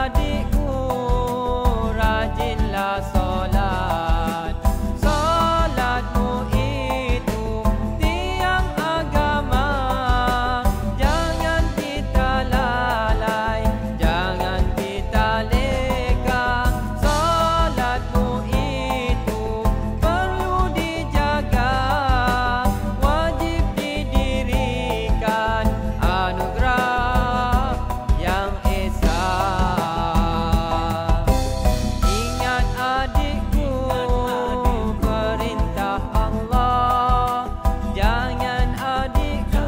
adikku, rajinlah solat. Solatmu itu tiang agama. Jangan kita lalai, jangan kita leka. Solatmu itu perlu dijaga. Wajib didirikan anugerah yang esa. Ingat adikku, perintah Allah. Jangan adikku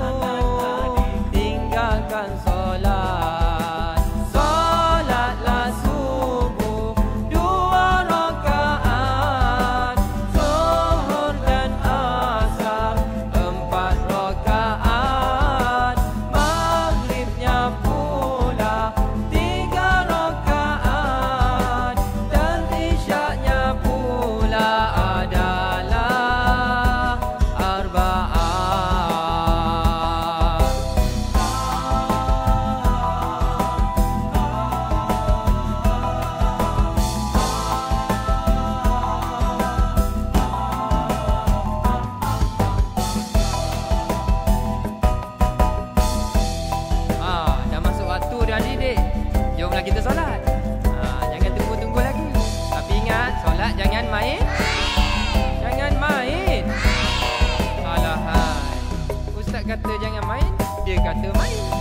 tinggalkan solat. Solatlah subuh 2 rakaat, zuhur dan asar 4 rakaat, maghribnya pula 3 rakaat, dan isyaknya pula adalah 4. Dah masuk waktu dah adik-adik. Jomlah kita solat. Jangan tunggu-tunggu lagi. Tapi ingat, solat jangan main. Jangan main. Alahai. Ustaz kata jangan main, dia kata main.